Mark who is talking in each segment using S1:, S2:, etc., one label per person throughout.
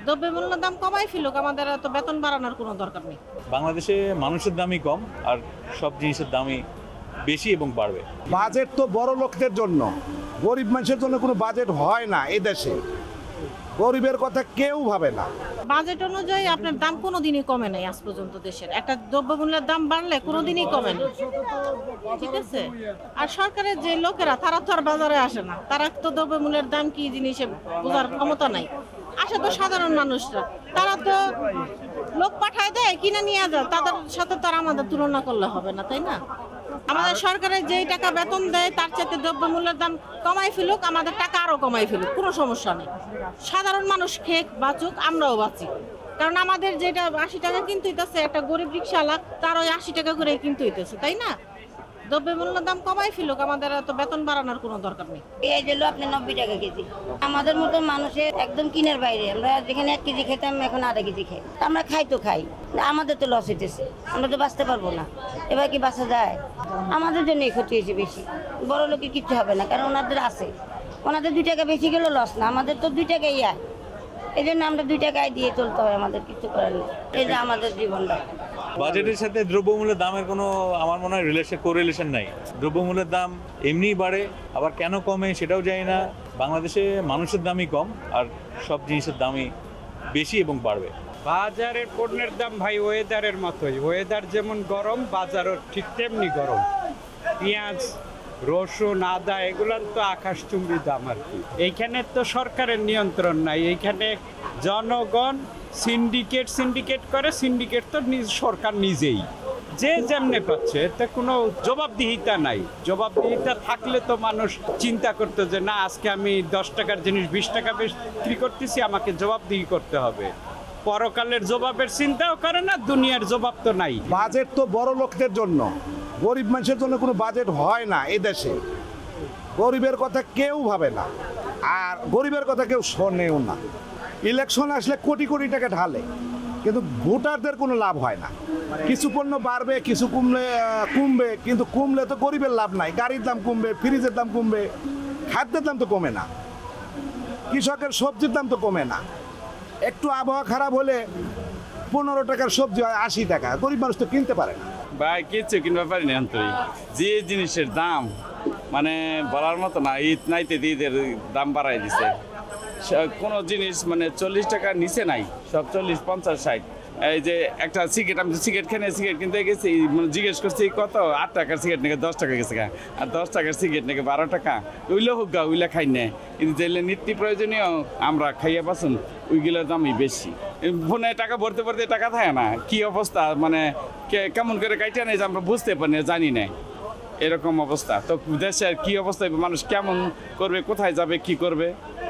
S1: দ্রব্যমূল্যের দাম কমাই ফেলুক, আমাদের এত বেতন বাড়ানোর কোনো দরকার নেই।
S2: বাংলাদেশে মানুষের দামই কম আর সব জিনিসের দামই বেশি এবং বাড়বে।
S3: বাজেট তো বড় লোকদের জন্য, গরিব মানুষের জন্য কোনো বাজেট হয় না এই দেশে। গরিবের কথা কেউ ভাবে না।
S1: বাজেট অনুযায়ী আপনার দাম কোনোদিনই কমে নাই আজ পর্যন্ত। দেশের একটা দ্রব্যমূল্যের দাম বাড়লে কোনোদিনই কমে না, ঠিক আছে? আর সরকারের যে লোকেরা তারা তো আর বাজারে আসে না, তারা তো দ্রব্যমূল্যের দাম কি জিনিসে বোঝার ক্ষমতা নাই। আসে তো সাধারণ মানুষরা, তারা তো লোক পাঠায় দেয় কিনে নিয়ে যায়, তাদের সাথে তো আর আমাদের তুলনা করলে হবে না, তাই না? আমাদের সরকারের যেই টাকা বেতন দেয় তার চাইতে দ্রব্যমূল্যের দাম কমাই ফেলুক, আমাদের টাকা আরো কমাই ফেলুক, কোনো সমস্যা নেই। সাধারণ মানুষ খেয়ে বাঁচুক, আমরাও বাঁচি। কারণ আমাদের যেটা 80 টাকা কিনতে হইতেছে, একটা গরিব রিক্সাওয়ালা তার ওই 80 টাকা করে কিনতে হইতেছে, তাই না? দ্রব্যমূল্যের দাম কমাই ফেলুক, আমাদের এত বেতন বাড়ানোর কোনো দরকার নেই।
S4: পেঁয়াজ হলো আপনি 90 টাকা কেজি। আমাদের মতো মানুষের একদম কিনের বাইরে। আমরা যেখানে 1 কেজি খেতাম এখন আধা কেজি খাই। আমরা খাই তো খাই, আমাদের তো লস হইতেছে, আমরা তো বাঁচতে পারবো না। এবার কি বাঁচা যায়? আমাদের জন্যই ক্ষতি হয়েছে বেশি। বড় লোকের কিচ্ছু হবে না, কারণ ওনাদের আছে। ওনাদের 2 টাকা বেশি গেলেও লস না, আমাদের তো 2 টাকাই আয়। এই জন্য আমরা 2 টাকায় দিয়ে চলতে হয়, আমাদের কিছু করার নেই। এই যে আমাদের জীবনটা।
S2: বাজেটের সাথে দ্রব্যমূল্যের দামের কোনো আমার মনে হয় কোরিলেশন নাই। দ্রব্যমূল্যের দাম এমনিই বাড়ে, আবার কেন কমে সেটাও জানি না। বাংলাদেশে মানুষের দামই কম আর সব জিনিসের দামই বেশি এবং বাড়বে।
S5: বাজারের পণ্যের দাম ভাই ওয়েদারের মতোই। ওয়েদার যেমন গরম, বাজারও ঠিক তেমনি গরম। পেঁয়াজ, রসুন, আদা এগুলোর তো আকাশচুম্বী দাম আর কি। এইখানে তো সরকারের নিয়ন্ত্রণ নাই, এইখানে জনগণ সিন্ডিকেট করে। সিন্ডিকেট তো সরকার নিজেই যে যেমনে পাচ্ছে, এতে কোনো জবাবদিহিতা নাই। জবাবদিহিতা থাকলে তো মানুষ চিন্তা করতো যে না, আজকে আমি 10 টাকার জিনিস 20 টাকা বিক্রি করতেছি, আমাকে জবাবদিহি করতে হবে। পরকালের জবাবের চিন্তাও করে না, দুনিয়ার জবাব তো নাই।
S3: বাজেট তো বড় লোকদের জন্য, গরিব মানুষের জন্য কোনো বাজেট হয় না এই দেশে। গরিবের কথা কেউ ভাবে না, আর গরিবের কথা কেউ শোনেও না। ইলেকশন আসলে কোটি কোটি টাকা ঢালে, কিন্তু ভোটারদের কোনো লাভ হয় না। কিছু পণ্য বাড়বে, কিছু কমবে, কিন্তু কমলে তো গরিবের লাভ নাই। গাড়ির দাম কমবে, ফ্রিজের দাম কমবে, খাদ্যের দাম তো কমে না, কৃষকের সবজির দাম তো কমে না। একটু আবহাওয়া খারাপ হলে 15 টাকার সবজি হয় 80 টাকা, গরিব মানুষ তো কিনতে পারে না।
S6: ভাই কিচ্ছু কিনতে পারি না আন্তরিক। যে জিনিসের দাম মানে বলার মতো না, ঈদ নাইতে ঈদের দাম বাড়াই দিছে। কোনো জিনিস মানে 40 টাকার নিচে নাই, সব 40, 50, 60। এই যে একটা সিগারেট, আমি সিগারেট সিগারেট কিনতে গেছি, মানে জিজ্ঞেস করছি কত, 8 টাকার সিগারেট নাকি 10 টাকা গেছে গা, আর 10 টাকার সিগারেট নাকি 12 টাকা। ওইগুলো হোক গা, ওইগুলো খাই না, কিন্তু যেগুলো নিত্য প্রয়োজনীয় আমরা খাইয়া পাচ্ছেন ওইগুলোর দামই বেশি। ফোনে টাকা ভরতে ভরতে টাকা থাকে না, কি অবস্থা মানে কেমন করে কাইটা নেই যে আমরা বুঝতে পারি না, জানি না এরকম অবস্থা। তো দেশের কি অবস্থা, মানুষ কেমন করবে, কোথায় যাবে, কি করবে,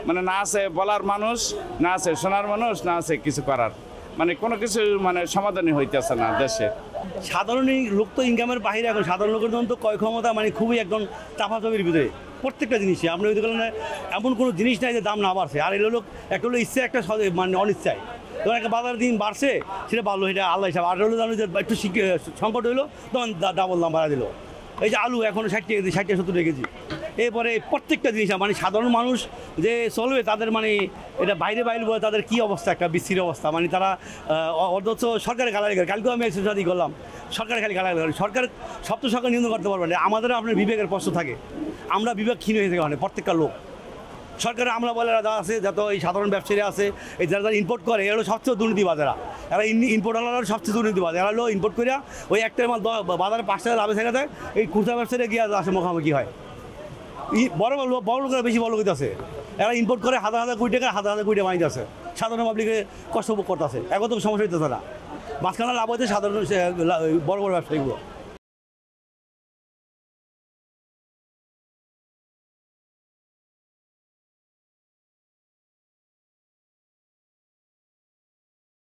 S6: মানে না আছে বলার মানুষ, না আছে শোনার মানুষ, না আছে কিছু করার, মানে কোনো কিছু মানে সমাধানই হইতেছে না দেশে।
S7: সাধারণ লোক তো ইনকামের বাইরে, এখন সাধারণ লোকের জন্য তো ক্রয় ক্ষমতা মানে খুবই একদম চাপাচাপির ভিতরে। প্রত্যেকটা জিনিসে আপনি ওই কারণে এমন কোনো জিনিস নাই যে দাম না বাড়ছে। আর এগুলো লোক একটা হলো ইচ্ছে, একটা মানে অনিচ্ছায়। তখন একটা বাজারের দিন বাড়ছে, সেটা বাড়লো, সেটা আল্লাহ হিসাব। আর হলো জানো যে একটু সংকট হইলো, তখন ডাবল দাম বাড়া দিল। এই যে আলু এখনও 60 টাকা, 60 টাকা 70 টাকা কেজি। এরপরে প্রত্যেকটা জিনিস মানে সাধারণ মানুষ যে চলবে, তাদের মানে এটা বাইরে বলে তাদের কী অবস্থা, একটা বিশ্রী অবস্থা। মানে তারা অথচ সরকারের গালাগালি করে। কালকেও আমি এক্সারসাইজ করলাম, সরকারের খালি গালাগালি করে। সরকার সব তো সরকার নিয়ন্ত্রণ করতে পারবে না। আমাদের আপনার বিবেকের প্রশ্ন থাকে, আমরা বিবেকহীন হয়ে থাকে মানে প্রত্যেকটা লোক। সরকারের আমলা বলে যারা আছে, যত এই সাধারণ ব্যবসায়ীরা আছে, এই যারা ইম্পোর্ট করে, এরা সবচেয়ে দুর্নীতিবাজেরা। এরা ইম্পোর্ট হওয়ার সবচেয়ে দুর্নীতিবাজ। এরা হলো ইম্পোর্ট করে ওই একটা মাল বাজারে 5 টাকা লাভে ছেড়ে দেয়, এই খুচরা ব্যবসায়ীরা গিয়ে আসে মুখোমুখি হয়। বড় লোকেরা বেশি বড় লোক আছে, এরা ইম্পোর্ট করে হাজার কোটি টাকা, হাজার কোটি বানিয়ে আছে। সাধারণ পাবলিকে কষ্ট করতেছে, একদম সমস্যা হইতেছে না। মাঝখানে লাভ হয়েছে সাধারণ বড় ব্যবসায়ীগুলো।